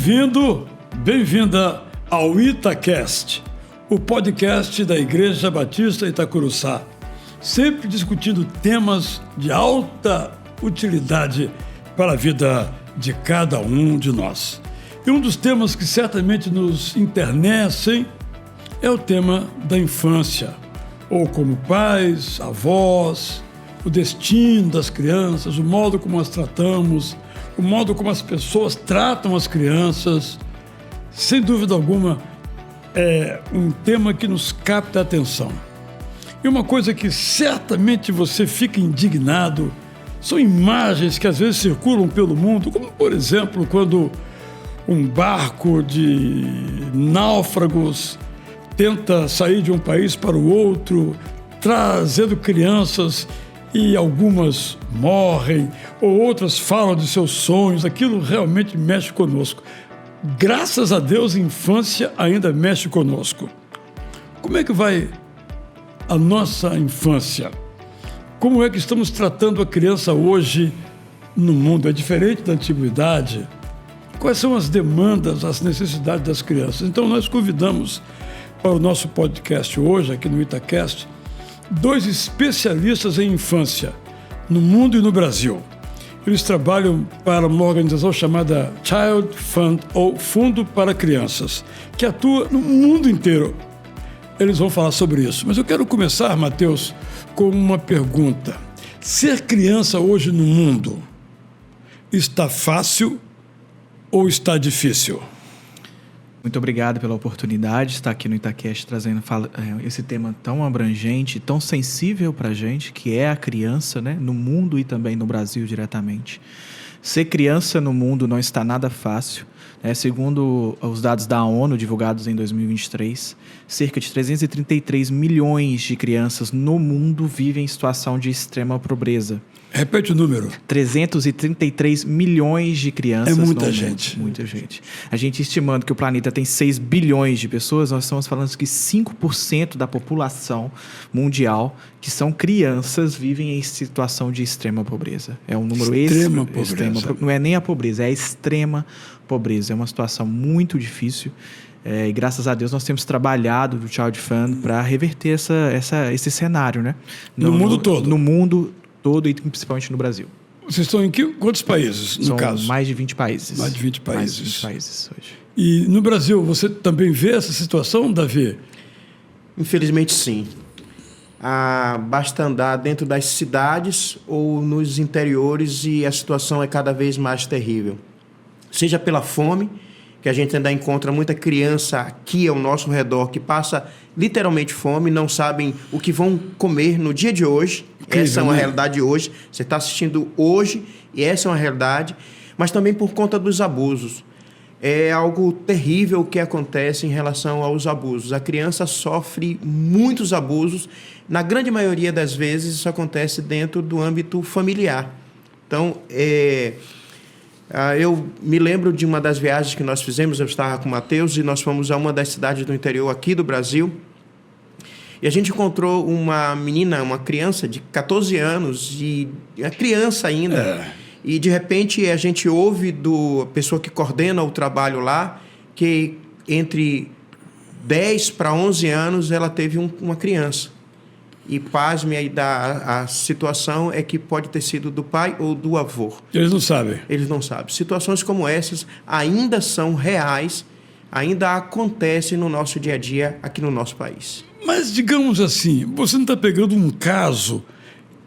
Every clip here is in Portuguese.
Bem-vindo, bem-vinda ao Itacast, o podcast da Igreja Batista Itacuruçá, sempre discutindo temas de alta utilidade para a vida de cada um de nós. E um dos temas que certamente nos internecem é o tema da infância, ou como pais, avós, o destino das crianças, o modo como as tratamos, o modo como as pessoas tratam as crianças. Sem dúvida alguma, é um tema que nos capta a atenção. E uma coisa que certamente você fica indignado são imagens que às vezes circulam pelo mundo, como, por exemplo, quando um barco de náufragos tenta sair de um país para o outro, trazendo crianças, e algumas morrem, ou outras falam de seus sonhos. Aquilo realmente mexe conosco. Graças a Deus, a infância ainda mexe conosco. Como é que vai a nossa infância? Como é que estamos tratando a criança hoje no mundo? É diferente da antiguidade? Quais são as demandas, as necessidades das crianças? Então, nós convidamos para o nosso podcast hoje, aqui no Itacast, dois especialistas em infância, no mundo e no Brasil. Eles trabalham para uma organização chamada Child Fund, ou Fundo para Crianças, que atua no mundo inteiro. Eles vão falar sobre isso. Mas eu quero começar, Mateus, com uma pergunta. Ser criança hoje no mundo está fácil ou está difícil? Muito obrigado pela oportunidade de estar aqui no Itacast trazendo esse tema tão abrangente, tão sensível para a gente, que é a criança, né? No mundo e também no Brasil diretamente. Ser criança no mundo não está nada fácil. Segundo os dados da ONU, divulgados em 2023, cerca de 333 milhões de crianças no mundo vivem em situação de extrema pobreza. Repete o número. 333 milhões de crianças. É muita gente. Muita gente. A gente estimando que o planeta tem 6 bilhões de pessoas, nós estamos falando que 5% da população mundial, que são crianças, vivem em situação de extrema pobreza. É um número extrema pobreza. Não é nem a pobreza, é a extrema pobreza. É uma situação muito difícil. E graças a Deus nós temos trabalhado no Child Fund para reverter esse cenário, né? No mundo todo. No mundo todo e principalmente no Brasil. Vocês estão em quantos países, no caso? São mais de 20 países. Mais de 20 países. Mais de 20 países hoje. E no Brasil, você também vê essa situação, Davi? Infelizmente, sim. Basta andar dentro das cidades ou nos interiores e a situação é cada vez mais terrível. Seja pela fome, que a gente ainda encontra muita criança aqui ao nosso redor que passa literalmente fome, não sabem o que vão comer no dia de hoje. Incrível, essa é uma realidade hoje. Você está assistindo hoje e essa é uma realidade. Mas também por conta dos abusos. É algo terrível o que acontece em relação aos abusos. A criança sofre muitos abusos. Na grande maioria das vezes isso acontece dentro do âmbito familiar. Então, eu me lembro de uma das viagens que nós fizemos, eu estava com o Mateus, e nós fomos a uma das cidades do interior aqui do Brasil, e a gente encontrou uma menina, uma criança de 14 anos, e é criança ainda, e de repente a gente ouve da pessoa que coordena o trabalho lá, que entre 10 para 11 anos ela teve uma criança. E pasme aí a situação é que pode ter sido do pai ou do avô. Eles não sabem. Eles não sabem. Situações como essas ainda são reais, ainda acontecem no nosso dia a dia aqui no nosso país. Mas, digamos assim, você não está pegando um caso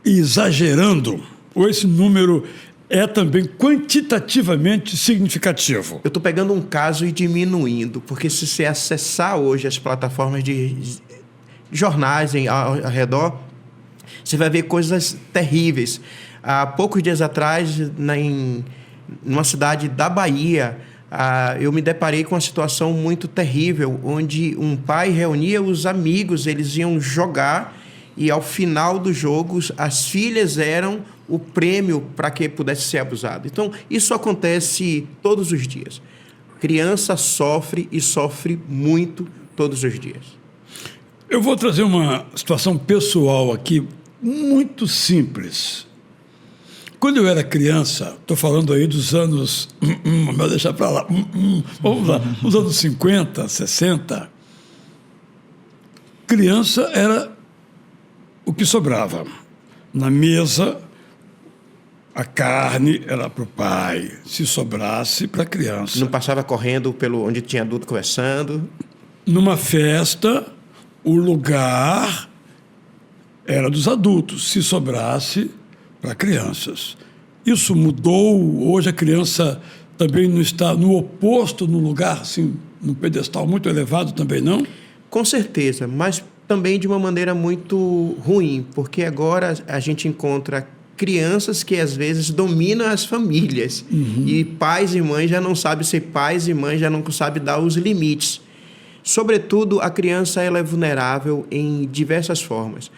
e exagerando, ou esse número é também quantitativamente significativo? Eu estou pegando um caso e diminuindo, porque se você acessar hoje as plataformas de jornais ao redor, você vai ver coisas terríveis. Há poucos dias atrás, numa cidade da Bahia, eu me deparei com uma situação muito terrível, onde um pai reunia os amigos, eles iam jogar, e ao final dos jogos, as filhas eram o prêmio para que pudesse ser abusado. Então, isso acontece todos os dias. Criança sofre e sofre muito todos os dias. Eu vou trazer uma situação pessoal aqui, muito simples. Quando eu era criança, estou falando aí dos anos... Vou deixar para lá. Vamos lá. Os anos 50, 60. Criança era o que sobrava. Na mesa, a carne era para o pai. Se sobrasse, para a criança. Não passava correndo pelo onde tinha adulto conversando. Numa festa, o lugar era dos adultos. Se sobrasse, para crianças. Isso mudou. Hoje a criança também não está no oposto, no lugar, assim, num pedestal muito elevado também, não? Com certeza, mas também de uma maneira muito ruim, porque agora a gente encontra crianças que às vezes dominam as famílias. E pais e mães já não sabem ser pais e mães já não sabem dar os limites. Sobretudo, a criança ela é vulnerável em diversas formas.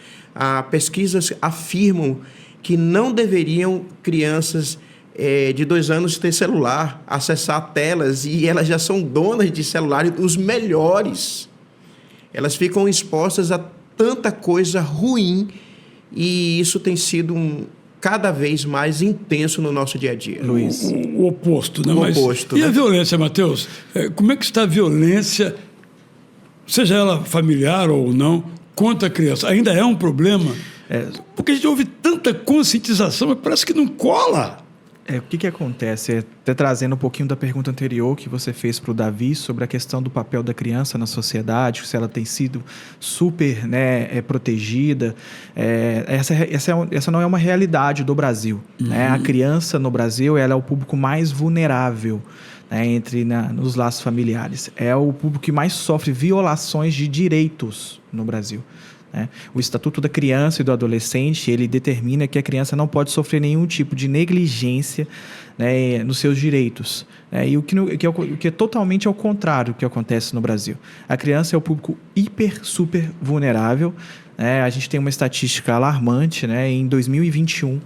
Pesquisas afirmam que não deveriam crianças de 2 anos ter celular, acessar telas, e elas já são donas de celular, os melhores. Elas ficam expostas a tanta coisa ruim, e isso tem sido cada vez mais intenso no nosso dia a dia. Luiz. O oposto, né? O oposto, E né? a violência, Matheus? Como é que está a violência, seja ela familiar ou não, contra a criança? Ainda é um problema? Porque a gente ouve tanta conscientização, mas parece que não cola. O que acontece? Até trazendo um pouquinho da pergunta anterior que você fez para o Davi sobre a questão do papel da criança na sociedade, se ela tem sido super, né, protegida. Essa não é uma realidade do Brasil. Né? A criança no Brasil ela é o público mais vulnerável, né, nos laços familiares. É o público que mais sofre violações de direitos no Brasil. O Estatuto da Criança e do Adolescente, ele determina que a criança não pode sofrer nenhum tipo de negligência, né, nos seus direitos. E o que é totalmente ao contrário do que acontece no Brasil. A criança é o público super vulnerável. A gente tem uma estatística alarmante. Em 2021,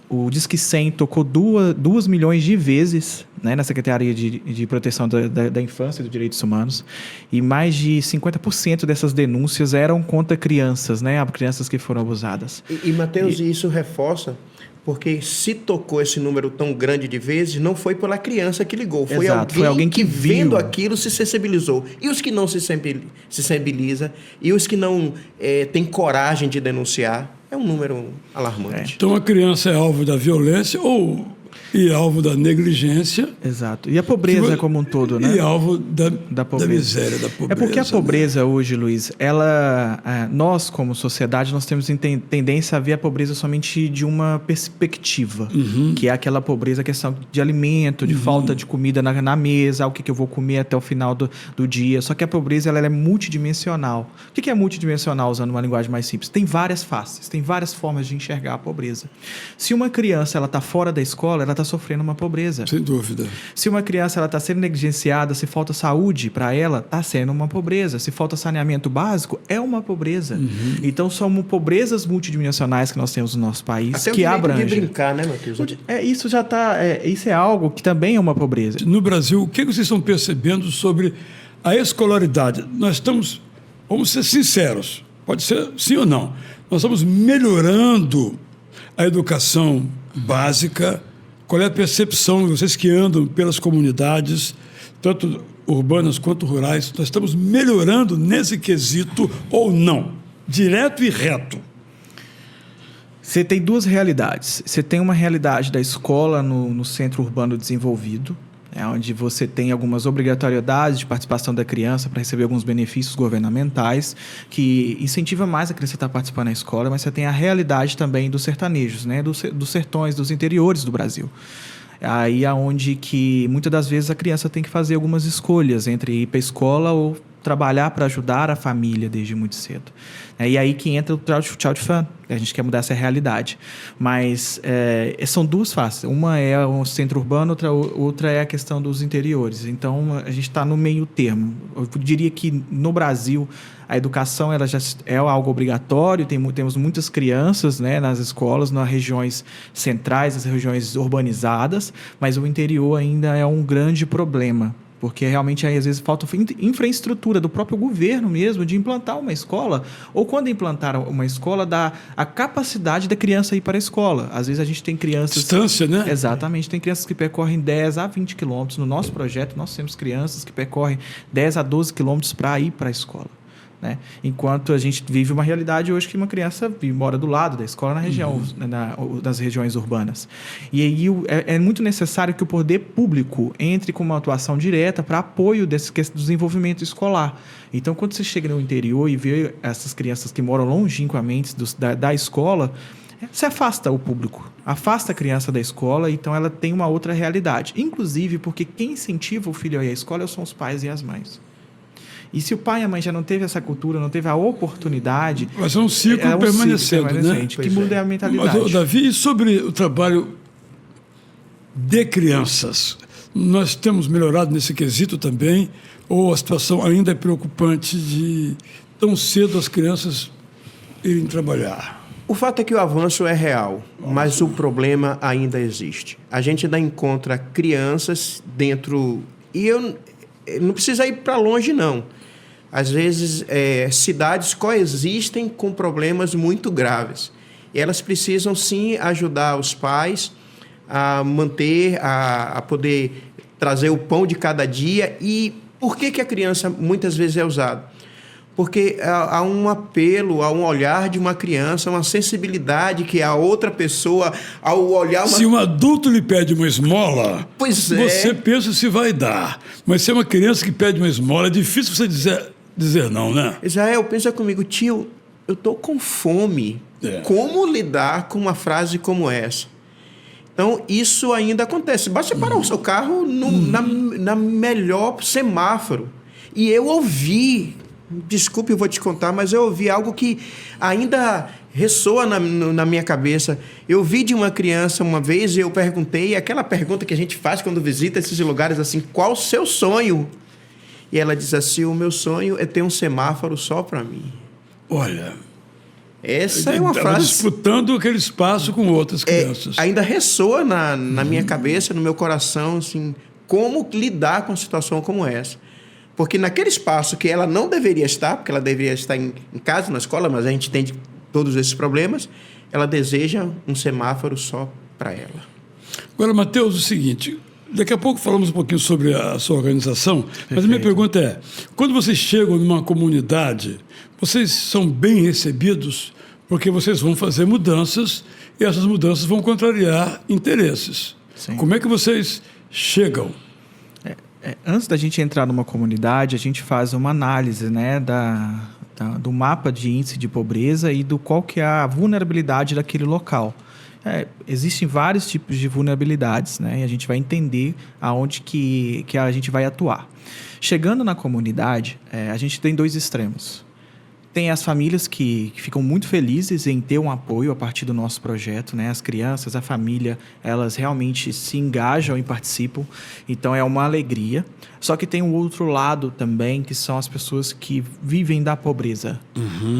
o Disque 100 tocou 2 milhões de vezes, né, na Secretaria de Proteção da Infância e dos Direitos Humanos, e mais de 50% dessas denúncias eram contra crianças, né, crianças que foram abusadas. E Matheus, isso reforça, porque se tocou esse número tão grande de vezes, não foi pela criança que ligou, foi alguém que vendo aquilo se sensibilizou. E os que não se sensibiliza, e os que não têm coragem de denunciar, é um número alarmante. Então a criança é alvo da violência e alvo da negligência. Exato. E a pobreza como um todo, né? E alvo da miséria, da pobreza. É porque a pobreza, né, hoje, Luiz, nós como sociedade, nós temos tendência a ver a pobreza somente de uma perspectiva, que é aquela pobreza, questão de alimento, de falta de comida na mesa, o que eu vou comer até o final do dia. Só que a pobreza ela é multidimensional. O que é multidimensional, usando uma linguagem mais simples? Tem várias faces, tem várias formas de enxergar a pobreza. Se uma criança está fora da escola, ela está sofrendo uma pobreza. Sem dúvida. Se uma criança está sendo negligenciada, se falta saúde para ela, está sendo uma pobreza. Se falta saneamento básico, é uma pobreza. Então, são pobrezas multidimensionais que nós temos no nosso país, até que abrangem. De brincar, né, Matheus? Isso já está... isso é algo que também é uma pobreza. No Brasil, o que vocês estão percebendo sobre a escolaridade? Nós estamos, vamos ser sinceros, pode ser sim ou não, nós estamos melhorando a educação básica. Qual é a percepção de vocês que andam pelas comunidades, tanto urbanas quanto rurais? Nós estamos melhorando nesse quesito ou não? Direto e reto. Você tem 2 realidades. Você tem uma realidade da escola no centro urbano desenvolvido, onde você tem algumas obrigatoriedades de participação da criança para receber alguns benefícios governamentais, que incentiva mais a criança a estar participando da escola, mas você tem a realidade também dos sertanejos, né? Dos sertões, dos interiores do Brasil. Aí é onde que muitas das vezes a criança tem que fazer algumas escolhas entre ir para a escola ou trabalhar para ajudar a família desde muito cedo. E aí que entra o Child Fund. A gente quer mudar essa realidade. Mas são 2 faces. Uma é o centro urbano, outra é a questão dos interiores. Então, a gente está no meio termo. Eu diria que no Brasil, a educação ela já é algo obrigatório. Temos muitas crianças, né, nas escolas, nas regiões centrais, nas regiões urbanizadas, mas o interior ainda é um grande problema. porque realmente aí, às vezes falta infraestrutura do próprio governo mesmo de implantar uma escola, ou quando implantar uma escola, dá a capacidade da criança ir para a escola. Às vezes a gente tem crianças... Distância, né? Exatamente, tem crianças que percorrem 10 a 20 quilômetros. No nosso projeto, nós temos crianças que percorrem 10 a 12 quilômetros para ir para a escola. Né? Enquanto a gente vive uma realidade hoje que uma criança mora do lado da escola na região, nas regiões urbanas. E aí é muito necessário que o poder público entre com uma atuação direta para apoio desse desenvolvimento escolar. Então, quando você chega no interior e vê essas crianças que moram longínquamente da escola, você afasta o público, afasta a criança da escola, então ela tem uma outra realidade. Inclusive porque quem incentiva o filho a ir à escola são os pais e as mães. E se o pai e a mãe já não teve essa cultura, não teve a oportunidade... Mas é um ciclo permanecendo, né? Que muda a mentalidade. Mas, Davi, e sobre o trabalho de crianças? Nós temos melhorado nesse quesito também? Ou a situação ainda é preocupante de tão cedo as crianças irem trabalhar? O fato é que o avanço é real, mas o problema ainda existe. A gente ainda encontra crianças dentro... E eu não precisa ir para longe, não. Às vezes, cidades coexistem com problemas muito graves. E elas precisam, sim, ajudar os pais a manter, a poder trazer o pão de cada dia. E por que a criança muitas vezes é usada? Porque há um apelo, há um olhar de uma criança, uma sensibilidade que a outra pessoa, ao olhar... Se um adulto lhe pede uma esmola, você pensa se vai dar. Mas se é uma criança que pede uma esmola, é difícil você dizer não, né? Israel, pensa comigo, tio, eu estou com fome. Como lidar com uma frase como essa? Então, isso ainda acontece. Basta parar o seu carro na melhor semáforo. E eu ouvi... Desculpe, eu vou te contar, mas eu ouvi algo que ainda ressoa na minha cabeça. Eu vi de uma criança uma vez e eu perguntei, aquela pergunta que a gente faz quando visita esses lugares, assim, qual o seu sonho? E ela diz assim, o meu sonho é ter um semáforo só para mim. Olha... Essa é uma frase... disputando aquele espaço com outras crianças. Ainda ressoa na minha cabeça, no meu coração, assim, como lidar com uma situação como essa. Porque naquele espaço que ela não deveria estar, porque ela deveria estar em casa, na escola, mas a gente tem todos esses problemas, ela deseja um semáforo só para ela. Agora, Mateus, o seguinte, daqui a pouco falamos um pouquinho sobre a sua organização, mas a minha pergunta é, quando vocês chegam numa comunidade, vocês são bem recebidos porque vocês vão fazer mudanças e essas mudanças vão contrariar interesses. Sim. Como é que vocês chegam? Antes da gente entrar numa comunidade, a gente faz uma análise, né, do mapa de índice de pobreza e do qual que é a vulnerabilidade daquele local. Existem vários tipos de vulnerabilidades, né, e a gente vai entender aonde que a gente vai atuar. Chegando na comunidade, a gente tem dois extremos. Tem as famílias que ficam muito felizes em ter um apoio a partir do nosso projeto, né? As crianças, a família, elas realmente se engajam e participam. Então, é uma alegria. Só que tem um outro lado também, que são as pessoas que vivem da pobreza.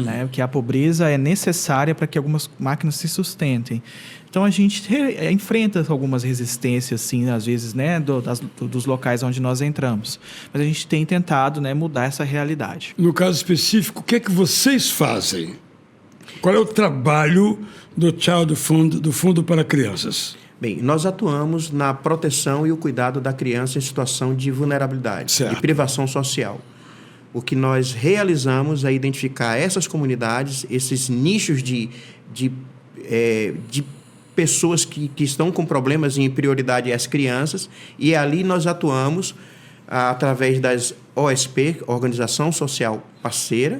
Né? Que a pobreza é necessária para que algumas máquinas se sustentem. Então, a gente enfrenta algumas resistências, assim, às vezes, né, dos locais onde nós entramos. Mas a gente tem tentado, né, mudar essa realidade. No caso específico, o que é que vocês fazem? Qual é o trabalho do Child Fund, do Fundo para Crianças? Bem, nós atuamos na proteção e o cuidado da criança em situação de vulnerabilidade, certo, de privação social. O que nós realizamos é identificar essas comunidades, esses nichos de pessoas que estão com problemas em prioridade às crianças, e ali nós atuamos através das OSP, Organização Social Parceira,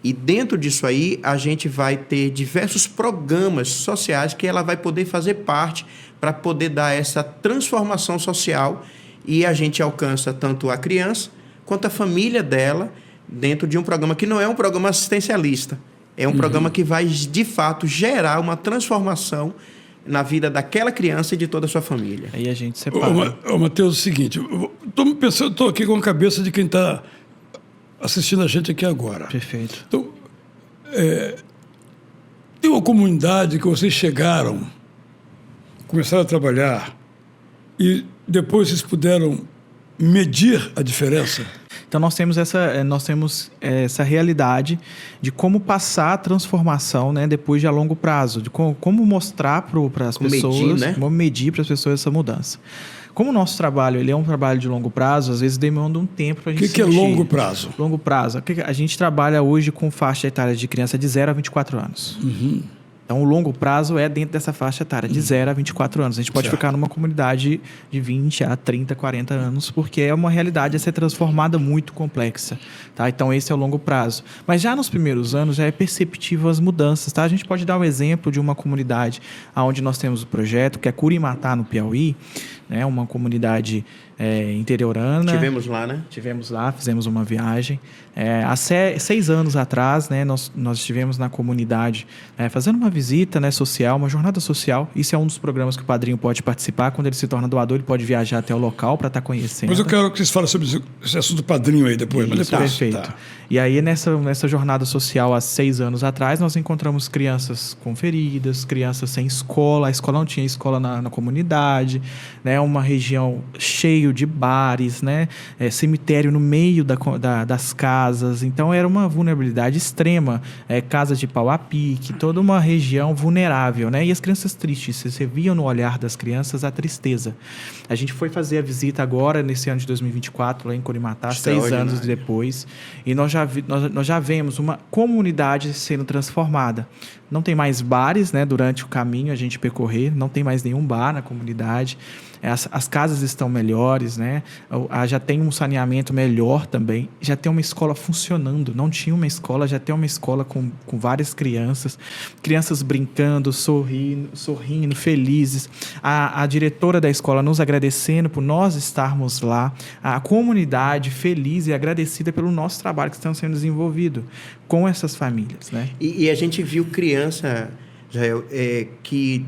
e dentro disso aí a gente vai ter diversos programas sociais que ela vai poder fazer parte para poder dar essa transformação social, e a gente alcança tanto a criança quanto a família dela dentro de um programa que não é um programa assistencialista. É um programa que vai, de fato, gerar uma transformação na vida daquela criança e de toda a sua família. Aí a gente separa. Mateus, é o seguinte, estou aqui com a cabeça de quem está assistindo a gente aqui agora. Perfeito. Então, tem uma comunidade que vocês chegaram, começaram a trabalhar e depois vocês puderam medir a diferença? Então, nós temos essa realidade de como passar a transformação, né, depois de a longo prazo, de como mostrar para as pessoas, medir, né? como medir para as pessoas essa mudança. Como o nosso trabalho ele é um trabalho de longo prazo, às vezes demanda um tempo para a gente O que é longo prazo? Longo prazo. A gente trabalha hoje com faixa etária de criança de 0 a 24 anos. Uhum. Então, o longo prazo é dentro dessa faixa etária, de 0 a 24 anos. A gente pode ficar numa comunidade de 20 a 30, 40 anos, porque é uma realidade a ser transformada muito complexa. Tá? Então, esse é o longo prazo. Mas já nos primeiros anos, já é perceptível as mudanças. Tá? A gente pode dar um exemplo de uma comunidade onde nós temos o projeto, que é Curimatá, no Piauí, né? Uma comunidade interiorana. Tivemos lá, né? Tivemos lá, fizemos uma viagem. Há 6 anos atrás, né, nós estivemos na comunidade fazendo uma visita, né, social, uma jornada social. Isso é um dos programas que o padrinho pode participar. Quando ele se torna doador, ele pode viajar até o local para estar conhecendo. Mas eu quero que vocês falem sobre esse assunto do padrinho aí depois. Isso, mas depois, perfeito. tá. E aí, nessa jornada social, há 6 anos atrás, nós encontramos crianças com feridas, crianças sem escola. A escola não tinha escola na comunidade, né, uma região cheia de bares, né, cemitério no meio das casas. Então, era uma vulnerabilidade extrema. Casa de pau a pique, toda uma região vulnerável, né? E as crianças tristes. Você via no olhar das crianças a tristeza. A gente foi fazer a visita agora, nesse ano de 2024, lá em Curimatá, 6 anos depois. E nós já vemos uma comunidade sendo transformada. Não tem mais bares, né, durante o caminho a gente percorrer, não tem mais nenhum bar na comunidade. As casas estão melhores, né? Já tem um saneamento melhor também. Já tem uma escola funcionando. Não tinha uma escola, já tem uma escola com várias crianças. Crianças brincando, sorrindo, felizes. A diretora da escola nos agradecendo por nós estarmos lá. A comunidade feliz e agradecida pelo nosso trabalho que está sendo desenvolvido com essas famílias, né? E a gente viu criança, Jael, que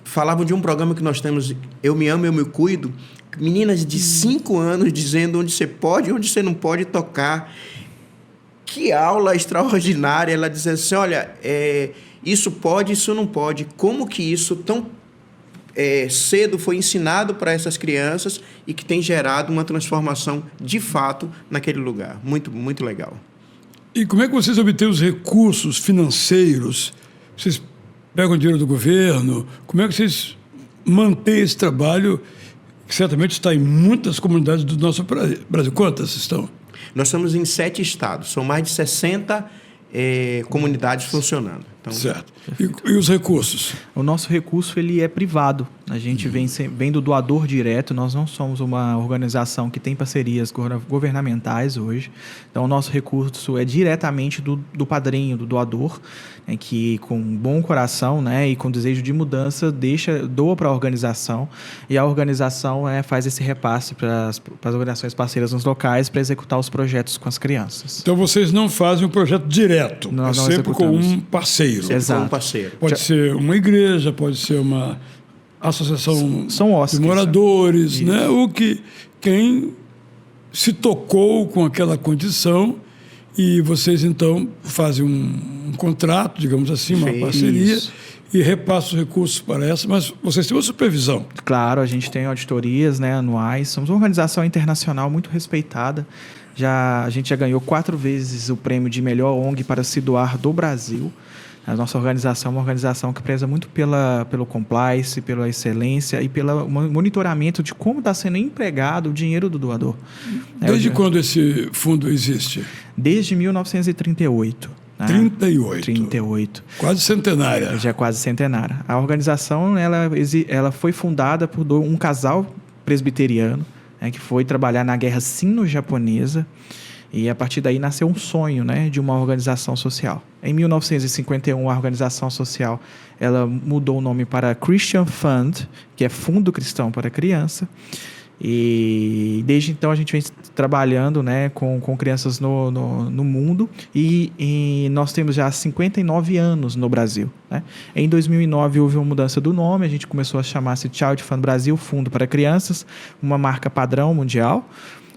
falavam de um programa que nós temos, Eu Me Amo, Eu Me Cuido, meninas de 5 anos dizendo onde você pode e onde você não pode tocar. Que aula extraordinária! Ela dizendo assim, olha, isso pode, isso não pode. Como que isso tão cedo foi ensinado para essas crianças e que tem gerado uma transformação de fato naquele lugar. Muito, muito legal. E como é que vocês obtêm os recursos financeiros? Vocês pegam dinheiro do governo? Como é que vocês mantêm esse trabalho que certamente está em muitas comunidades do nosso Brasil? Quantas estão? Nós estamos em 7 estados. São mais de 60 comunidades funcionando. Então, certo. E os recursos? O nosso recurso ele é privado. A gente vem do doador direto. Nós não somos uma organização que tem parcerias governamentais hoje. Então, o nosso recurso é diretamente do padrinho, do doador, né, que com bom coração, né, e com desejo de mudança doa para a organização. E a organização faz esse repasse para as organizações parceiras nos locais para executar os projetos com as crianças. Então, vocês não fazem um projeto direto. Nós não sempre executamos. com um parceiro. Exato. um parceiro. Pode ser uma igreja, pode ser uma associação de moradores, né? Quem se tocou com aquela condição e vocês então fazem um contrato, digamos assim, uma parceria e repassam os recursos para essa, mas vocês têm uma supervisão. Claro, a gente tem auditorias, né, anuais. Somos uma organização internacional muito respeitada. A gente já ganhou 4 vezes o prêmio de melhor ONG para se doar do Brasil. A nossa organização é uma organização que preza muito pelo compliance, pela excelência e pelo monitoramento de como está sendo empregado o dinheiro do doador. Desde quando esse fundo existe? Desde 1938. 38. Quase centenária. Já é quase centenária. A organização ela foi fundada por um casal presbiteriano, né, que foi trabalhar na guerra sino-japonesa. E a partir daí nasceu um sonho, né, de uma organização social. Em 1951, a organização social ela mudou o nome para Christian Fund, que é Fundo Cristão para Criança. E desde então a gente vem trabalhando, né, com crianças no mundo e nós temos já 59 anos no Brasil, né? Em 2009 houve uma mudança do nome, a gente começou a chamar-se Child Fund Brasil, Fundo para Crianças, uma marca padrão mundial.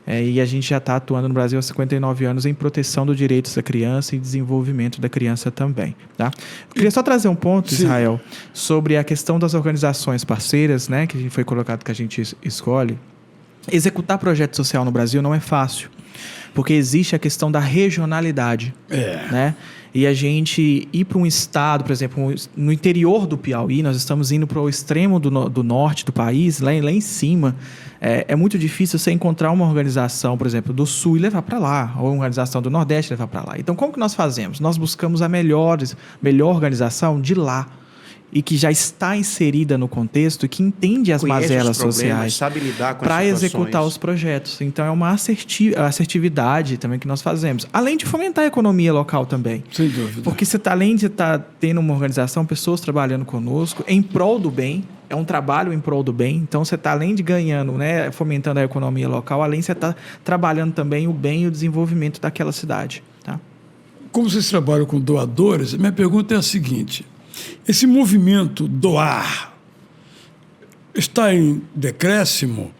E a gente já está atuando no Brasil há 59 anos em proteção dos direitos da criança e desenvolvimento da criança também. Tá? Eu queria só trazer um ponto, Israel, sobre a questão das organizações parceiras, né, que foi colocado que a gente escolhe. executar projeto social no Brasil não é fácil, porque existe a questão da regionalidade, né? E a gente ir para um estado, por exemplo, no interior do Piauí, nós estamos indo para o extremo do norte do país, lá em cima, é muito difícil você encontrar uma organização, por exemplo, do sul e levar para lá, ou uma organização do nordeste e levar para lá. Então, como que nós fazemos? Nós buscamos a melhor organização de lá, e que já está inserida no contexto e que entende as mazelas sociais para executar os projetos. Então, é uma assertividade também que nós fazemos. Além de fomentar a economia local também. Sem dúvida. Porque você além de estar tendo uma organização, pessoas trabalhando conosco, em prol do bem, é um trabalho em prol do bem. Então, você está além de ganhando, né, fomentando a economia local, além de você estar trabalhando também o bem e o desenvolvimento daquela cidade. Tá? Como vocês trabalham com doadores, minha pergunta é a seguinte: esse movimento doar está em decréscimo?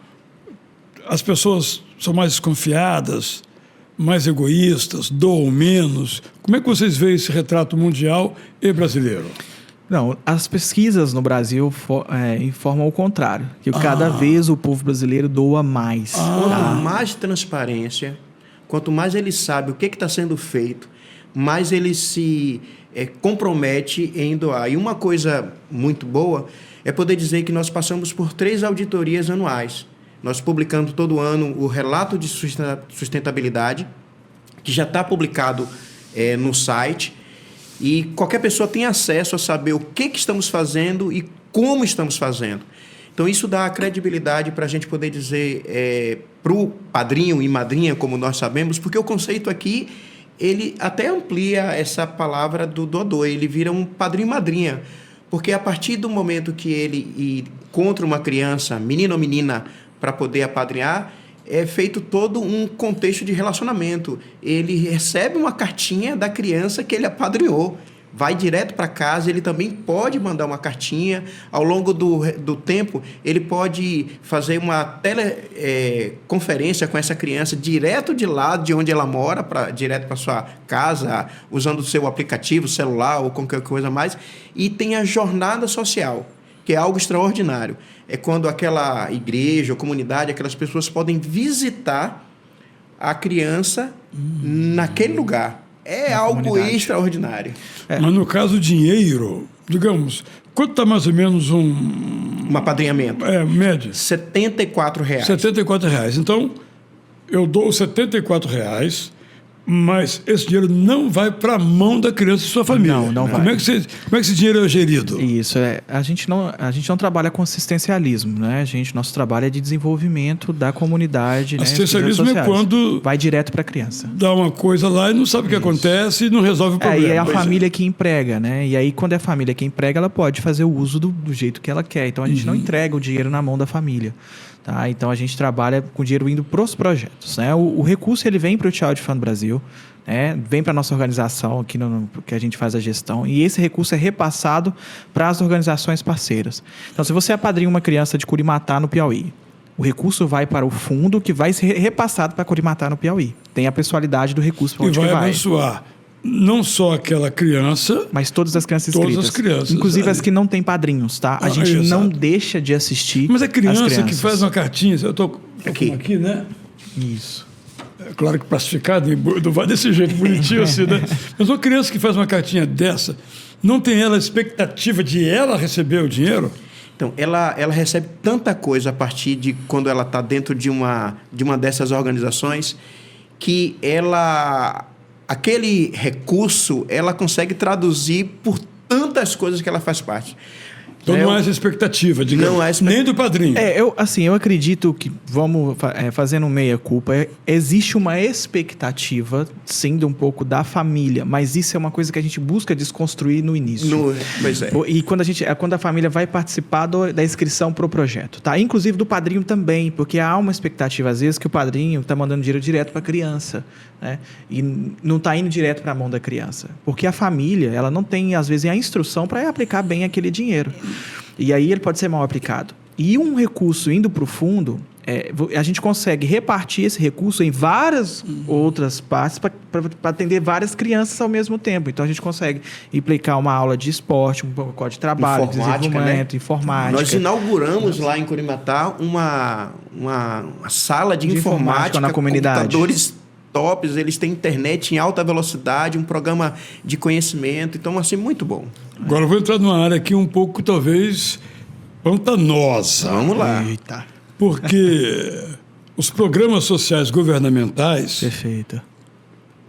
As pessoas são mais desconfiadas, mais egoístas, doam menos? Como é que vocês veem esse retrato mundial e brasileiro? Não, as pesquisas no Brasil informam o contrário, que cada vez o povo brasileiro doa mais. Quanto mais transparência, quanto mais ele sabe o que está sendo feito, mais ele se compromete em doar. E uma coisa muito boa é poder dizer que nós passamos por 3 auditorias anuais. Nós publicamos todo ano o relato de sustentabilidade, que já está publicado no site, e qualquer pessoa tem acesso a saber o que estamos fazendo e como estamos fazendo. Então, isso dá credibilidade para a gente poder dizer para o padrinho e madrinha, como nós sabemos, porque o conceito aqui ele até amplia essa palavra do doador, ele vira um padrinho e madrinha, porque a partir do momento que ele encontra uma criança, menino ou menina, para poder apadrinhar, é feito todo um contexto de relacionamento. Ele recebe uma cartinha da criança que ele apadrinhou, vai direto para casa, ele também pode mandar uma cartinha. Ao longo do tempo, ele pode fazer uma teleconferência com essa criança direto de lá, de onde ela mora, direto para sua casa, usando o seu aplicativo, celular ou qualquer coisa mais. E tem a jornada social, que é algo extraordinário. É quando aquela igreja ou comunidade, aquelas pessoas podem visitar a criança naquele lugar. É algo extraordinário. Mas no caso dinheiro, digamos, quanto está mais ou menos um apadrinhamento? Média? R$ 74. R$ 74. Então, eu dou R$ 74, mas esse dinheiro não vai para a mão da criança e sua família. Não vai. Como é que esse dinheiro é gerido? Isso, a gente não trabalha com assistencialismo, né? Nosso trabalho é de desenvolvimento da comunidade. Assistencialismo é quando vai direto para a criança. Dá uma coisa lá e não sabe o que acontece e não resolve o problema. E é a família que emprega, né? E aí, quando é a família que emprega, ela pode fazer o uso do jeito que ela quer. Então, a gente não entrega o dinheiro na mão da família. Tá? Então, a gente trabalha com dinheiro indo para os projetos. Né? O recurso ele vem para o Child Fund Brasil, né? Vem para a nossa organização, aqui que a gente faz a gestão, e esse recurso é repassado para as organizações parceiras. Então, se você apadrinha uma criança de Curimatá, no Piauí, o recurso vai para o fundo que vai ser repassado para Curimatá, no Piauí. Tem a pessoalidade do recurso para onde vai. E vai abençoar não só aquela criança, mas todas as crianças inscritas. Todas as crianças. Inclusive as que não têm padrinhos, tá? A gente não deixa de assistir. Mas a criança que faz uma cartinha, eu estou aqui, né? Isso. É claro que plastificado, não vai desse jeito bonitinho assim, né? Mas uma criança que faz uma cartinha dessa, não tem ela a expectativa de ela receber o dinheiro? Então, ela recebe tanta coisa a partir de quando ela está dentro de uma dessas organizações, que aquele recurso, ela consegue traduzir por tantas coisas que ela faz parte. Então não há essa expectativa, digamos, nem do padrinho. Eu acredito que, fazendo meia-culpa, existe uma expectativa, sim, de um pouco da família, mas isso é uma coisa que a gente busca desconstruir no início. Pois é. E quando a família vai participar da inscrição para o projeto, tá? Inclusive do padrinho também, porque há uma expectativa, às vezes, que o padrinho está mandando dinheiro direto para a criança, né? E não está indo direto para a mão da criança. Porque a família, ela não tem, às vezes, a instrução para aplicar bem aquele dinheiro. E aí ele pode ser mal aplicado. E um recurso indo para o fundo, a gente consegue repartir esse recurso em várias outras partes para atender várias crianças ao mesmo tempo. Então, a gente consegue implicar uma aula de esporte, um pacote de trabalho, desenvolvimento, informática. Nós inauguramos lá em Curimatá uma sala de informática na comunidade. Computadores tops, eles têm internet em alta velocidade, um programa de conhecimento. Então, assim, muito bom. Agora eu vou entrar numa área aqui um pouco, talvez, pantanosa. Vamos lá. Eita. Porque os programas sociais governamentais, Perfeito.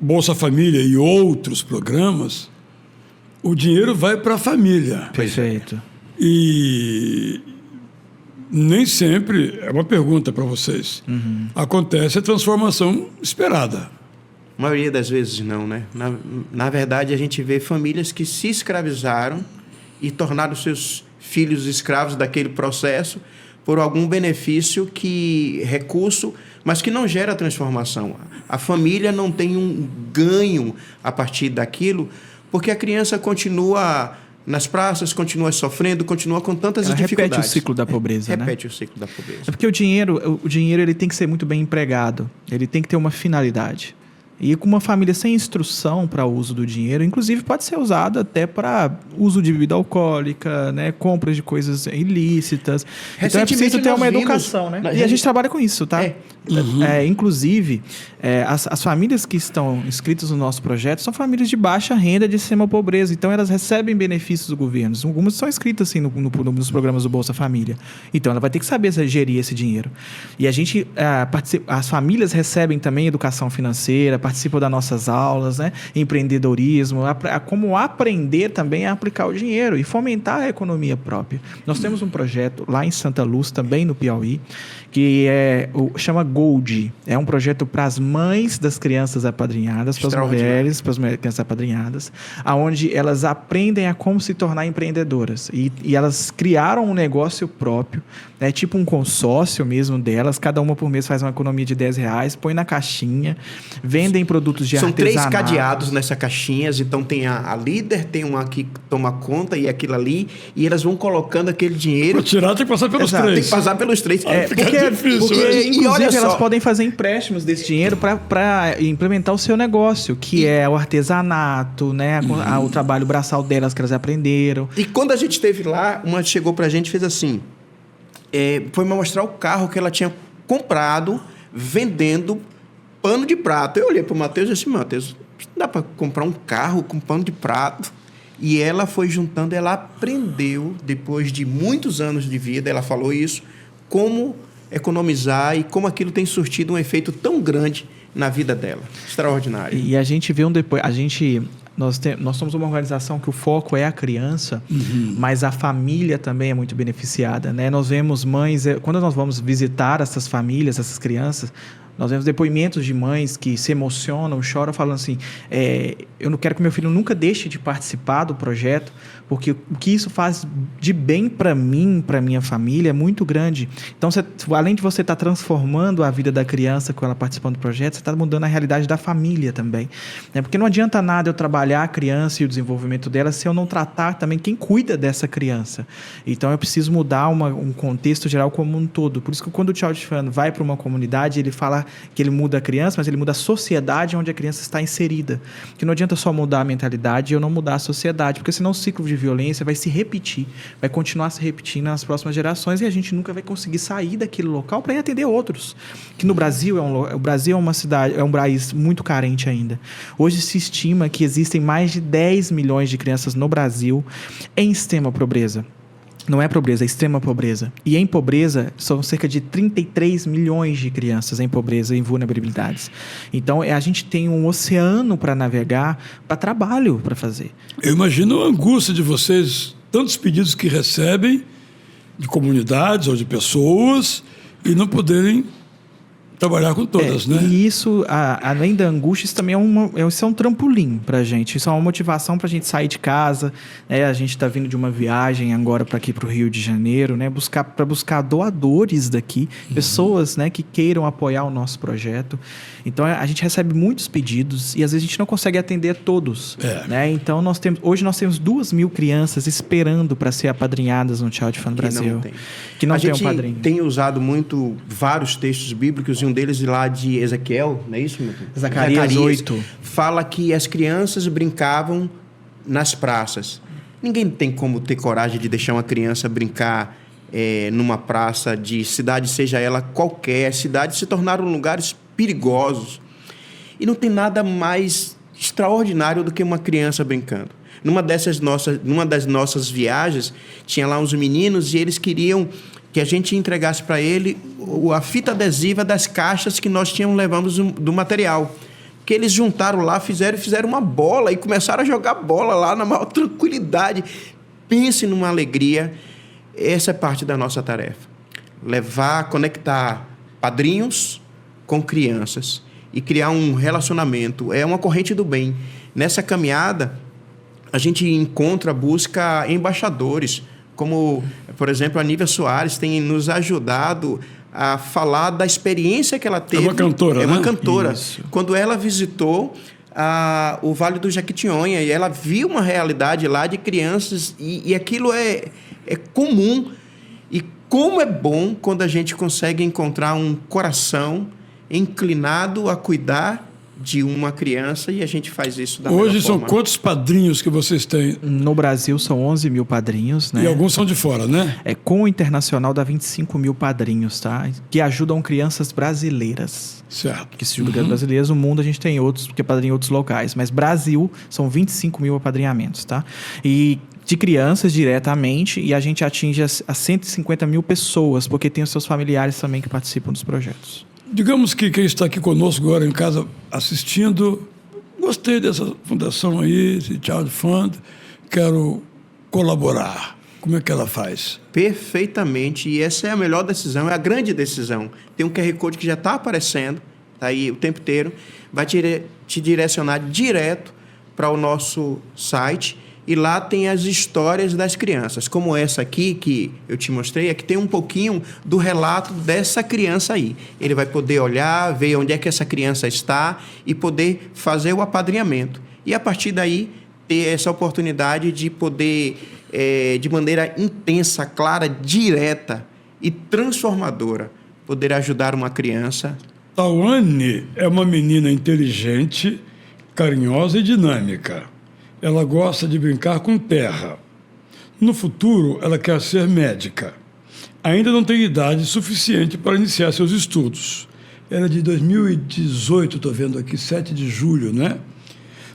Bolsa Família e outros programas, o dinheiro vai para a família. Perfeito. E nem sempre, é uma pergunta para vocês, acontece a transformação esperada. A maioria das vezes não, né? Na verdade, a gente vê famílias que se escravizaram e tornaram seus filhos escravos daquele processo por algum benefício, recurso, mas que não gera transformação. A família não tem um ganho a partir daquilo, porque a criança continua nas praças, continua sofrendo, continua com tantas dificuldades. Repete o ciclo da pobreza, né? Repete o ciclo da pobreza. É porque o dinheiro ele tem que ser muito bem empregado, ele tem que ter uma finalidade. E com uma família sem instrução para o uso do dinheiro, inclusive pode ser usado até para uso de bebida alcoólica, né? Compras de coisas ilícitas. Então é preciso ter uma educação, né? E a gente trabalha com isso, tá? Inclusive, as famílias que estão inscritas no nosso projeto são famílias de baixa renda, de extrema pobreza. Então elas recebem benefícios do governo. Algumas são inscritas assim, nos programas do Bolsa Família. Então ela vai ter que saber gerir esse dinheiro. E a gente, as famílias recebem também educação financeira, participam das nossas aulas, né? Empreendedorismo, como aprender também a aplicar o dinheiro e fomentar a economia própria. Nós temos um projeto lá em Santa Luz, também no Piauí, que chama Gold. É um projeto para as mães das crianças apadrinhadas, para as mulheres, para as crianças apadrinhadas, onde elas aprendem a como se tornar empreendedoras. E elas criaram um negócio próprio, é tipo um consórcio mesmo delas, cada uma por mês faz uma economia de R$10, põe na caixinha, vendem produtos de artesanato. São 3 cadeados nessa caixinhas, então tem a líder, tem uma que toma conta e aquilo ali, e elas vão colocando aquele dinheiro. Para tirar tem que passar pelos 3. Tem que passar pelos 3. Porque difícil, porque inclusive elas podem fazer empréstimos desse dinheiro para implementar o seu negócio, que é o artesanato, né? O trabalho braçal delas que elas aprenderam. E quando a gente esteve lá, uma chegou pra gente e fez assim, foi me mostrar o carro que ela tinha comprado vendendo pano de prato. Eu olhei pro Matheus e disse, Matheus, dá para comprar um carro com pano de prato? E ela foi juntando, ela aprendeu, depois de muitos anos de vida, ela falou isso, como economizar e como aquilo tem surtido um efeito tão grande na vida dela. Extraordinário. E a gente vê nós somos uma organização que o foco é a criança, mas a família também é muito beneficiada, né? Nós vemos mães, quando nós vamos visitar essas famílias, essas crianças, nós vemos depoimentos de mães que se emocionam, choram, falando assim, eu não quero que meu filho nunca deixe de participar do projeto, porque o que isso faz de bem para mim, para minha família, é muito grande. Então, além de você estar transformando a vida da criança com ela participando do projeto, você está mudando a realidade da família também. Né? Porque não adianta nada eu trabalhar a criança e o desenvolvimento dela se eu não tratar também quem cuida dessa criança. Então, eu preciso mudar um contexto geral como um todo. Por isso que quando o Tchau de Fano vai para uma comunidade, ele fala que ele muda a criança, mas ele muda a sociedade onde a criança está inserida. Que não adianta só mudar a mentalidade e eu não mudar a sociedade, porque senão o ciclo de violência vai se repetir, vai continuar se repetindo nas próximas gerações e a gente nunca vai conseguir sair daquele local para ir atender outros. Que no Brasil, o Brasil é uma cidade, é um país muito carente ainda. Hoje se estima que existem mais de 10 milhões de crianças no Brasil em extrema pobreza. Não é pobreza, é extrema pobreza. E em pobreza, são cerca de 33 milhões de crianças em pobreza e em vulnerabilidades. Então, a gente tem um oceano para navegar, para trabalho para fazer. Eu imagino a angústia de vocês, tantos pedidos que recebem de comunidades ou de pessoas e não poderem trabalhar com todas, né? E isso, além da angústia, isso também isso é um trampolim pra gente. Isso é uma motivação pra gente sair de casa, né? A gente tá vindo de uma viagem agora para aqui pro Rio de Janeiro, né? Para buscar doadores daqui, pessoas, né, que queiram apoiar o nosso projeto. Então a gente recebe muitos pedidos e às vezes a gente não consegue atender a todos, né? Então hoje nós temos 2.000 crianças esperando para ser apadrinhadas no Child Fund Brasil. Que não tem um padrinho. A gente tem usado muito vários textos bíblicos e um deles lá de Ezequiel, não é isso, meu filho? Zacarias 8. Fala que as crianças brincavam nas praças. Ninguém tem como ter coragem de deixar uma criança brincar numa praça de cidade, seja ela qualquer. Cidades se tornaram lugares perigosos. E não tem nada mais extraordinário do que uma criança brincando. Numa das nossas viagens, tinha lá uns meninos e eles queriam que a gente entregasse para ele a fita adesiva das caixas que nós levamos do material. Que eles juntaram lá, fizeram uma bola e começaram a jogar bola lá na maior tranquilidade. Pense numa alegria. Essa é parte da nossa tarefa. Conectar padrinhos com crianças e criar um relacionamento. É uma corrente do bem. Nessa caminhada, a gente busca embaixadores, como, por exemplo, a Nívia Soares tem nos ajudado a falar da experiência que ela teve. É uma cantora, né? É uma cantora. Isso. Quando ela visitou o Vale do Jequitinhonha, e ela viu uma realidade lá de crianças, e aquilo é comum. E como é bom quando a gente consegue encontrar um coração inclinado a cuidar de uma criança, e a gente faz isso da melhor Hoje são forma. quantos padrinhos que vocês têm? No Brasil são 11.000 padrinhos, né? E alguns são de fora, né? Com o internacional dá 25.000 padrinhos, tá? Que ajudam crianças brasileiras. Certo. Que se julgam brasileiras, no mundo a gente tem outros, que apadrinham outros locais. Mas Brasil são 25.000 apadrinhamentos, tá? E de crianças diretamente, e a gente atinge as 150.000 pessoas, porque tem os seus familiares também que participam dos projetos. Digamos que quem está aqui conosco agora em casa assistindo, gostei dessa fundação aí, esse Child Fund, quero colaborar. Como é que ela faz? Perfeitamente, e essa é a melhor decisão, é a grande decisão. Tem um QR Code que já está aparecendo, tá aí o tempo inteiro, vai te direcionar direto para o nosso site, e lá tem as histórias das crianças, como essa aqui que eu te mostrei, é que tem um pouquinho do relato dessa criança aí. Ele vai poder olhar, ver onde é que essa criança está e poder fazer o apadrinhamento. E, a partir daí, ter essa oportunidade de poder, de maneira intensa, clara, direta e transformadora, poder ajudar uma criança. Tawane é uma menina inteligente, carinhosa e dinâmica. Ela gosta de brincar com terra. No futuro, ela quer ser médica. Ainda não tem idade suficiente para iniciar seus estudos. Ela é de 2018, estou vendo aqui, 7 de julho, né?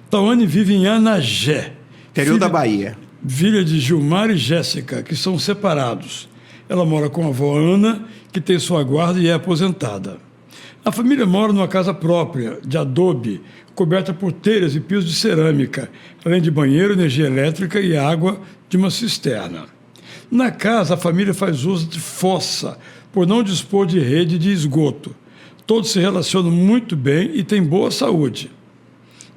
Tawane vive em Anagé. Interior da Bahia. Filha de Gilmar e Jéssica, que são separados. Ela mora com a avó Ana, que tem sua guarda e é aposentada. A família mora numa casa própria, de adobe, coberta por telhas e pisos de cerâmica, além de banheiro, energia elétrica e água de uma cisterna. Na casa, a família faz uso de fossa, por não dispor de rede de esgoto. Todos se relacionam muito bem e têm boa saúde.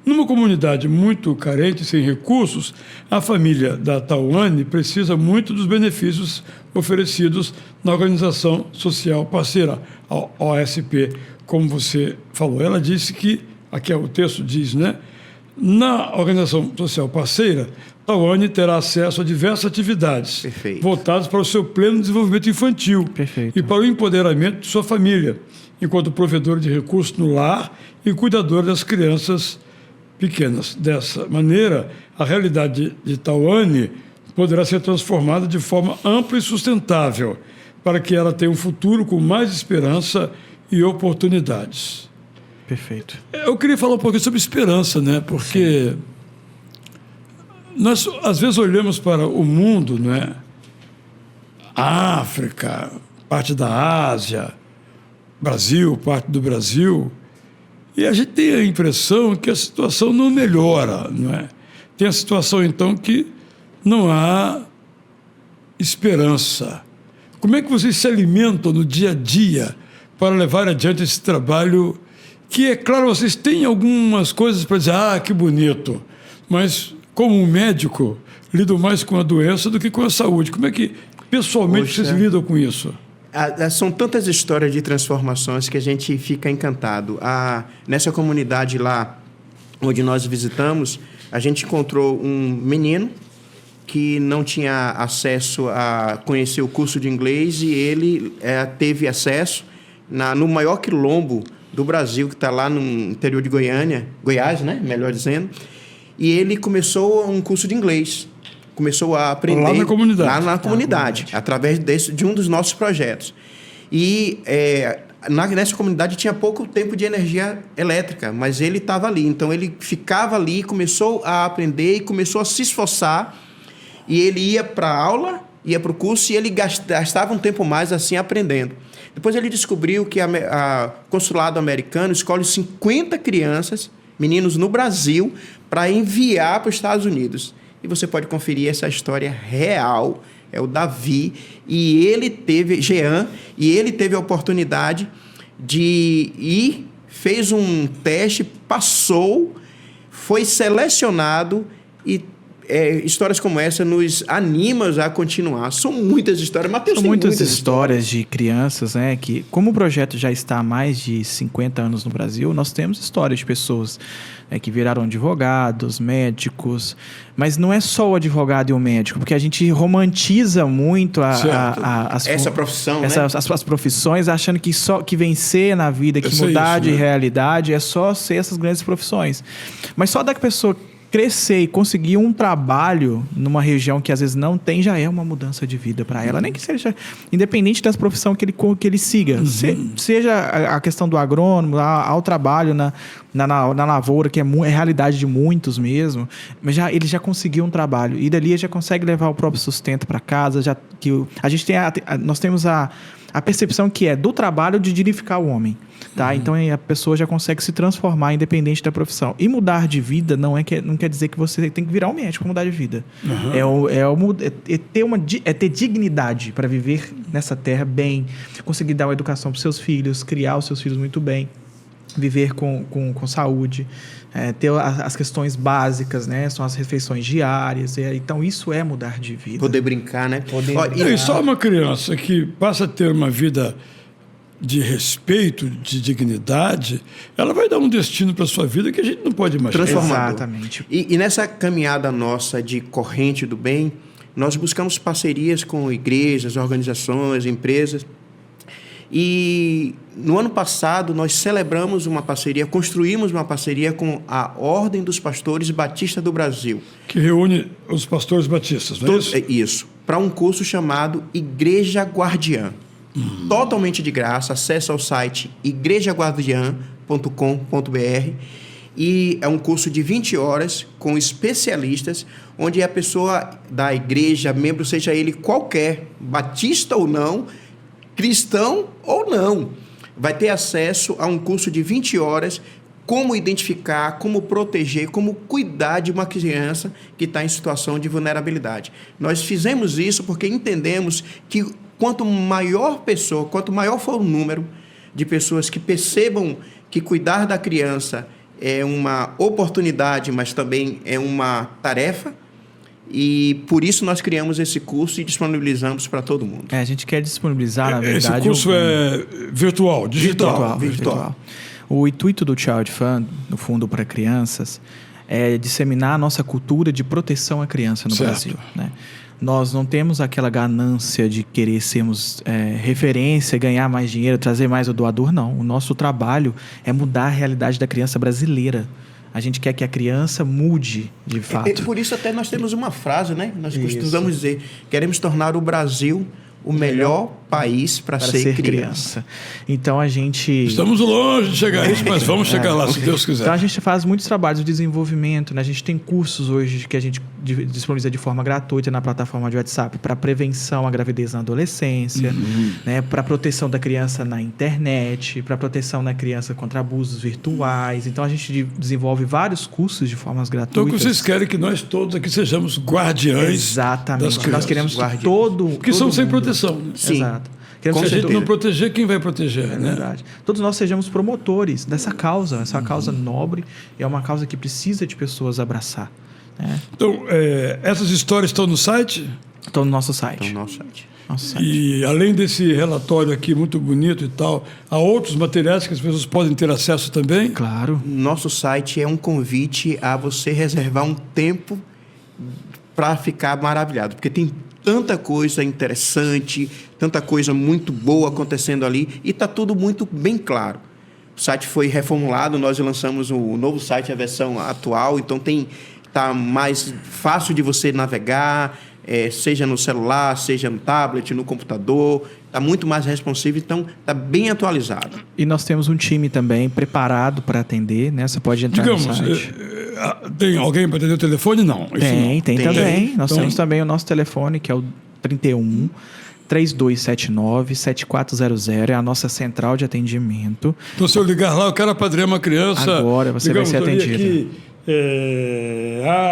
Numa comunidade muito carente, sem recursos, a família da Tawane precisa muito dos benefícios oferecidos na organização social parceira, a OSP, como você falou. Ela disse que, aqui o texto diz, né? Na organização social parceira, Tawane terá acesso a diversas atividades voltadas para o seu pleno desenvolvimento infantil e para o empoderamento de sua família, enquanto provedora de recursos no lar e cuidadora das crianças pequenas. Dessa maneira, a realidade de Tawane poderá ser transformada de forma ampla e sustentável, para que ela tenha um futuro com mais esperança e oportunidades. Perfeito. Eu queria falar um pouquinho sobre esperança, né? Porque nós, às vezes, olhamos para o mundo, né? A África, parte da Ásia, Brasil, parte do Brasil, e a gente tem a impressão que a situação não melhora, não é? Tem a situação, então, que não há esperança. Como é que vocês se alimentam no dia a dia para levar adiante esse trabalho que, é claro, vocês têm algumas coisas para dizer, que bonito, mas como um médico, lido mais com a doença do que com a saúde. Como é que, pessoalmente, vocês lidam com isso? São tantas histórias de transformações que a gente fica encantado. Nessa comunidade lá, onde nós visitamos, a gente encontrou um menino que não tinha acesso a conhecer o curso de inglês e ele teve acesso no maior quilombo do Brasil, que está lá no interior de Goiás, né? Melhor dizendo, e ele começou um curso de inglês. Começou a aprender... Lá na comunidade. Lá na comunidade, através de um dos nossos projetos. E nessa comunidade tinha pouco tempo de energia elétrica, mas ele estava ali. Então, ele ficava ali, começou a aprender e começou a se esforçar. E ele ia para a aula, ia para o curso e ele gastava um tempo mais assim aprendendo. Depois ele descobriu que o consulado americano escolhe 50 crianças, meninos no Brasil, para enviar para os Estados Unidos. E você pode conferir essa história real. É o Davi, e ele teve, Jean, e ele teve a oportunidade de ir, fez um teste, passou, foi selecionado e histórias como essa nos animam a continuar. São muitas histórias. Mateus, são muitas histórias de crianças, né? Que, como o projeto já está há mais de 50 anos no Brasil, nós temos histórias de pessoas que viraram advogados, médicos. Mas não é só o advogado e o médico, porque a gente romantiza muito essa profissão, né? As profissões, achando que vencer na vida, que mudar de realidade é só ser essas grandes profissões. Mas só da pessoa crescer e conseguir um trabalho numa região que às vezes não tem, já é uma mudança de vida para ela, nem que seja independente das profissões que ele siga. Seja a questão do agrônomo, ao trabalho na lavoura, que é realidade de muitos mesmo, mas ele já conseguiu um trabalho e dali ele já consegue levar o próprio sustento para casa. Nós temos a percepção que é do trabalho de dignificar o homem. Tá? Então a pessoa já consegue se transformar independente da profissão. E mudar de vida não quer dizer que você tem que virar um médico para mudar de vida. É ter dignidade para viver nessa terra bem, conseguir dar uma educação para os seus filhos, criar os seus filhos muito bem, viver com saúde, ter as questões básicas, né? São as refeições diárias. Então isso é mudar de vida. Poder brincar, né? E só uma criança que passa a ter uma vida de respeito, de dignidade, ela vai dar um destino para a sua vida que a gente não pode imaginar. Transformador. Exatamente. E nessa caminhada nossa de corrente do bem, nós buscamos parcerias com igrejas, organizações, empresas. E no ano passado nós celebramos uma parceria, construímos uma parceria com a Ordem dos Pastores Batista do Brasil. Que reúne os pastores batistas, não é isso? Isso, para um curso chamado Igreja Guardiã. Totalmente de graça, acesse ao site igrejaguardiã.com.br e é um curso de 20 horas com especialistas, onde a pessoa da igreja, membro, seja ele qualquer, batista ou não, cristão ou não, vai ter acesso a um curso de 20 horas, como identificar, como proteger, como cuidar de uma criança que está em situação de vulnerabilidade. Nós fizemos isso porque entendemos que quanto maior for o número de pessoas que percebam que cuidar da criança é uma oportunidade, mas também é uma tarefa, e por isso nós criamos esse curso e disponibilizamos para todo mundo. A gente quer disponibilizar, na verdade... Esse curso é virtual, digital. Virtual. O intuito do Child Fund, no Fundo para Crianças, é disseminar a nossa cultura de proteção à criança no Brasil, né? Nós não temos aquela ganância de querer sermos referência, ganhar mais dinheiro, trazer mais o doador, não. O nosso trabalho é mudar a realidade da criança brasileira. A gente quer que a criança mude, de fato. Por isso até nós temos uma frase, né? Nós costumamos dizer, queremos tornar o Brasil o melhor país para ser criança. Então a gente... Estamos longe de chegar a isso, mas vamos chegar lá, se Deus quiser. Então a gente faz muitos trabalhos de desenvolvimento, né? A gente tem cursos hoje que a gente disponibiliza de forma gratuita na plataforma de WhatsApp para prevenção à gravidez na adolescência, né? Para proteção da criança na internet, para proteção da criança contra abusos virtuais. Então a gente desenvolve vários cursos de formas gratuitas. Então vocês querem que nós todos aqui sejamos guardiães. Exatamente. Das crianças. Nós queremos que todo porque são sem mundo... proteção. Né? Sim. Exato. Queremos Se a ser gente não proteger, quem vai proteger, É né? verdade. Todos nós sejamos promotores dessa causa. Essa causa nobre é uma causa que precisa de pessoas abraçar. Né? Então, essas histórias estão no site? Estão no nosso site. Então, nosso site. Nosso site. E além desse relatório aqui muito bonito e tal, há outros materiais que as pessoas podem ter acesso também? Claro. Nosso site é um convite a você reservar um tempo para ficar maravilhado, porque tem tanta coisa interessante, tanta coisa muito boa acontecendo ali e está tudo muito bem claro. O site foi reformulado, nós lançamos o novo site, a versão atual, então está mais fácil de você navegar, seja no celular, seja no tablet, no computador, está muito mais responsivo, então está bem atualizado. E nós temos um time também preparado para atender, né? Você pode entrar no site. Tem alguém para atender o telefone? Não. Tem também. Nós Então, temos também o nosso telefone, que é o 31 3279 7400, é a nossa central de atendimento. Então, se eu ligar lá, eu quero apadrinhar uma criança. Agora você vai ser atendido. Aqui,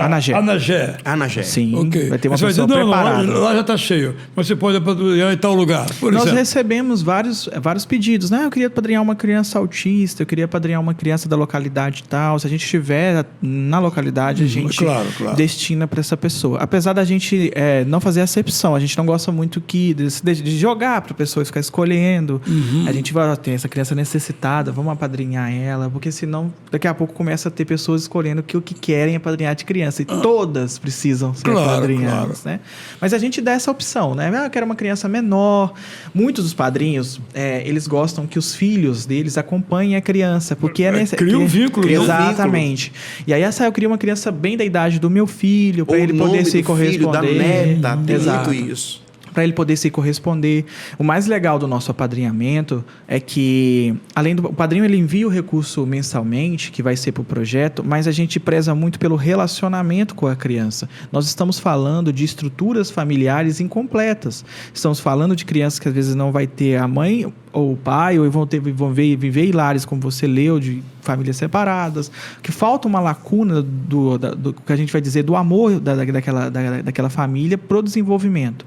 Anagé. Anagé. Sim, Ok. vai ter uma Você vai pessoa dizer, não, preparada. lá já está cheio, mas você pode apadrinhar em tal lugar, por Nós exemplo. recebemos vários pedidos, né? Eu queria padrinhar uma criança autista, eu queria padrinhar uma criança da localidade tal. Se a gente estiver na localidade, a gente claro. destina para essa pessoa. Apesar da gente não fazer acepção, a gente não gosta muito de jogar para a pessoa ficar escolhendo. A gente vai, tem essa criança necessitada, vamos apadrinhar ela, porque senão daqui a pouco começa a ter pessoas escolhendo que o que querem é padrinhar de criança. E todas precisam ser padrinhadas, né? Mas a gente dá essa opção, né? Eu quero uma criança menor. Muitos dos padrinhos, eles gostam que os filhos deles acompanhem a criança, porque Cria um vínculo. Cria um Exatamente. E aí eu queria uma criança bem da idade do meu filho, para ele poder se corresponder. Da neta, tem Exato. muito isso. Para ele poder se corresponder. O mais legal do nosso apadrinhamento é que, além do o padrinho, ele envia o recurso mensalmente, que vai ser para o projeto, mas a gente preza muito pelo relacionamento com a criança. Nós estamos falando de estruturas familiares incompletas. Estamos falando de crianças que às vezes não vai ter a mãe ou o pai, ou vão viver em lares, como você leu, de famílias separadas, que falta uma lacuna do que a gente vai dizer, do amor daquela família para o desenvolvimento.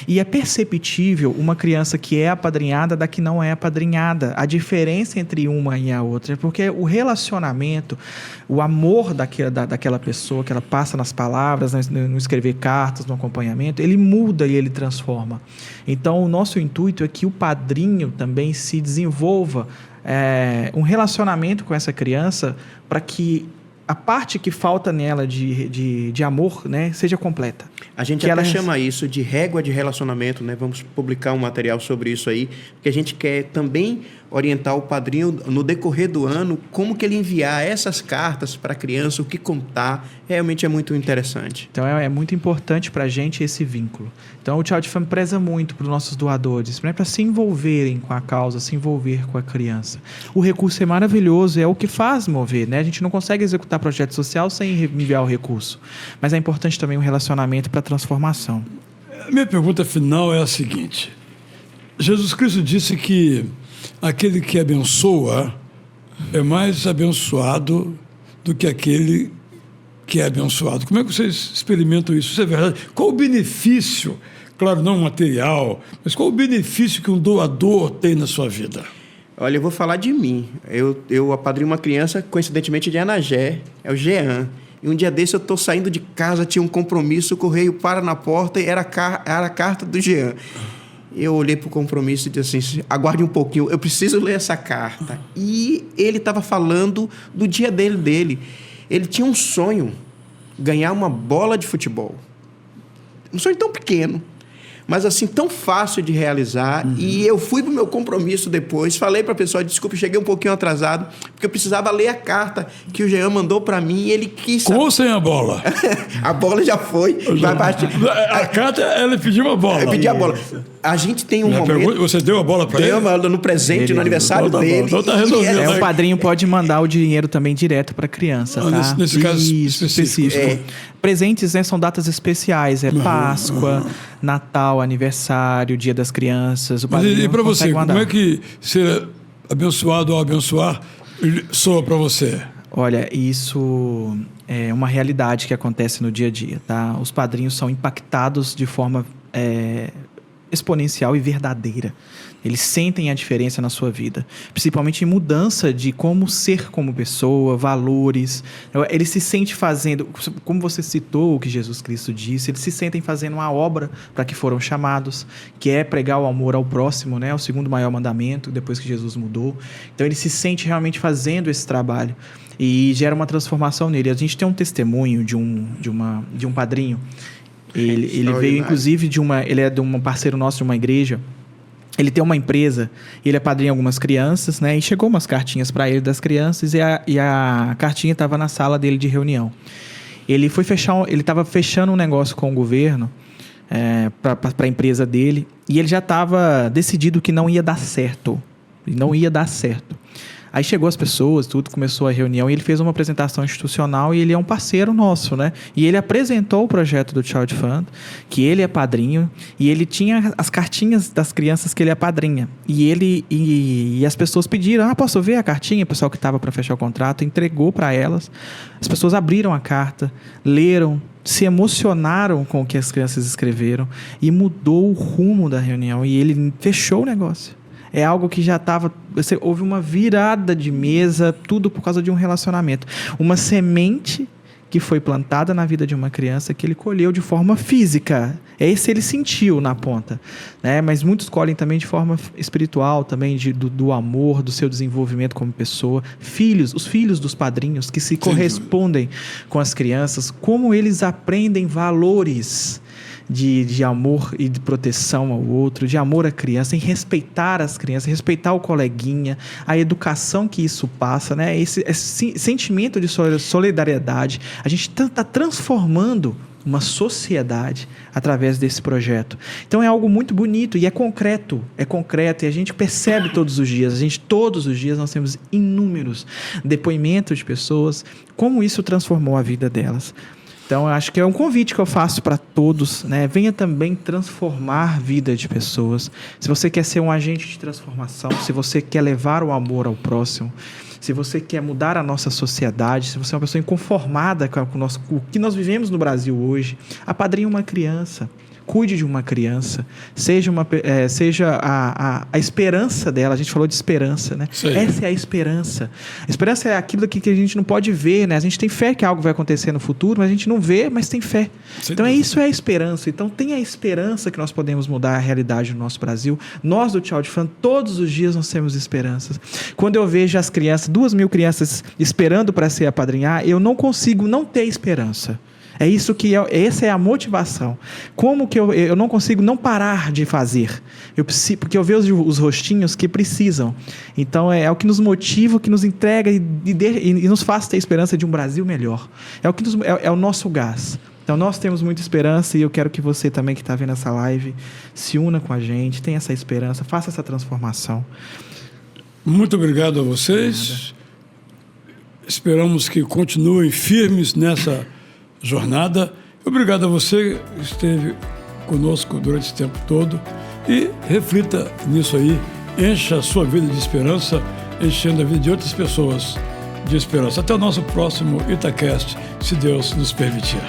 E é perceptível uma criança que é apadrinhada da que não é apadrinhada. A diferença entre uma e a outra é porque o relacionamento, o amor daquela pessoa que ela passa nas palavras, no escrever cartas, no acompanhamento, ele muda e ele transforma. Então, o nosso intuito é que o padrinho também se desenvolva um relacionamento com essa criança para que a parte que falta nela de amor, né, seja completa. A gente que até ela chama isso de régua de relacionamento, né? Vamos publicar um material sobre isso aí, porque a gente quer também orientar o padrinho no decorrer do ano como que ele enviar essas cartas para a criança, o que contar. Realmente é muito interessante. Então é muito importante para a gente esse vínculo. Então o Child Fund preza muito para os nossos doadores, né, para se envolverem com a causa, se envolver com a criança. O recurso é maravilhoso, é o que faz mover, né? A gente não consegue executar projeto social sem enviar o recurso, mas é importante também um relacionamento para a transformação. A minha pergunta final é a seguinte: Jesus Cristo disse que aquele que abençoa é mais abençoado do que aquele que é abençoado. Como é que vocês experimentam isso? Isso é verdade? Qual o benefício, claro, não material, mas qual o benefício que um doador tem na sua vida? Olha, eu vou falar de mim. Eu apadrinho uma criança, coincidentemente, de Anagé, é o Jean. E um dia desse eu estou saindo de casa, tinha um compromisso, o correio para na porta e era a carta do Jean. Eu olhei para o compromisso e disse assim, aguarde um pouquinho, eu preciso ler essa carta. E ele estava falando do dia dele. Ele tinha um sonho, ganhar uma bola de futebol. Um sonho tão pequeno, mas assim, tão fácil de realizar. E eu fui para o meu compromisso depois, falei para a pessoa, desculpe, cheguei um pouquinho atrasado, porque eu precisava ler a carta que o Jean mandou para mim e ele quis... Com ou sem a bola? A bola já foi. A carta, ela pediu uma bola. Eu pedi a bola. A gente tem um momento... Você deu a bola para ele? Deu no presente, no aniversário Então tá bom, dele. então tá resolvido. O padrinho pode mandar o dinheiro também direto para a criança, tá? Nesse caso específico. Presentes, né, são datas especiais, Páscoa, Natal, aniversário, Dia das Crianças. O padrinho e para você, mandar. como é que ser abençoado ou abençoar soa para você? Olha, isso é uma realidade que acontece no dia a dia, tá? Os padrinhos são impactados de forma exponencial e verdadeira. Eles sentem a diferença na sua vida, principalmente em mudança de como ser como pessoa, valores. Eles se sentem fazendo, como você citou o que Jesus Cristo disse, eles se sentem fazendo uma obra para que foram chamados, que é pregar o amor ao próximo, né? O segundo maior mandamento, depois que Jesus mudou. Então ele se sente realmente fazendo esse trabalho e gera uma transformação nele. A gente tem um testemunho de um padrinho. Ele veio inclusive ele é de um parceiro nosso de uma igreja. Ele tem uma empresa, ele é padrinho de algumas crianças, né? E chegou umas cartinhas para ele das crianças e a cartinha estava na sala dele de reunião. Ele estava fechando um negócio com o governo para a empresa dele e ele já estava decidido que não ia dar certo. Não ia dar certo. Aí chegou as pessoas, tudo, começou a reunião e ele fez uma apresentação institucional e ele é um parceiro nosso, né? E ele apresentou o projeto do Child Fund, que ele é padrinho, e ele tinha as cartinhas das crianças que ele é padrinha. E as pessoas pediram, posso ver a cartinha? O pessoal que estava para fechar o contrato entregou para elas. As pessoas abriram a carta, leram, se emocionaram com o que as crianças escreveram e mudou o rumo da reunião e ele fechou o negócio. É algo que já estava... Houve uma virada de mesa, tudo por causa de um relacionamento. Uma semente que foi plantada na vida de uma criança que ele colheu de forma física. Esse ele sentiu na ponta, né? Mas muitos colhem também de forma espiritual, também do amor, do seu desenvolvimento como pessoa. Os filhos dos padrinhos que se correspondem com as crianças, como eles aprendem valores de amor e de proteção ao outro, de amor à criança, em respeitar as crianças, respeitar o coleguinha, a educação que isso passa, né? Esse sentimento de solidariedade. A gente está transformando uma sociedade através desse projeto. Então é algo muito bonito e é concreto e a gente percebe todos os dias. Todos os dias nós temos inúmeros depoimentos de pessoas, como isso transformou a vida delas. Então, eu acho que é um convite que eu faço para todos, né? Venha também transformar a vida de pessoas. Se você quer ser um agente de transformação, se você quer levar o amor ao próximo, se você quer mudar a nossa sociedade, se você é uma pessoa inconformada com o que nós vivemos no Brasil hoje, apadrinhe uma criança. Cuide de uma criança, seja a esperança dela. A gente falou de esperança, né? Sim. Essa é a esperança. A esperança é aquilo que a gente não pode ver, né? A gente tem fé que algo vai acontecer no futuro, mas a gente não vê, mas tem fé. Sim. Então isso é a esperança. Então tem a esperança que nós podemos mudar a realidade do nosso Brasil. Nós do Child Fund, todos os dias nós temos esperanças. Quando eu vejo as crianças, 2.000 crianças esperando para se apadrinhar, eu não consigo não ter esperança. É isso essa é a motivação. Como que eu não consigo não parar de fazer? Porque eu vejo os rostinhos que precisam. Então é o que nos motiva, o que nos entrega e nos faz ter esperança de um Brasil melhor. É o nosso gás. Então nós temos muita esperança e eu quero que você também que está vendo essa live se una com a gente, tenha essa esperança, faça essa transformação. Muito obrigado a vocês. Esperamos que continuem firmes nessa jornada. Obrigado a você que esteve conosco durante esse tempo todo e reflita nisso aí, encha a sua vida de esperança, enchendo a vida de outras pessoas de esperança. Até o nosso próximo Itacast, se Deus nos permitir.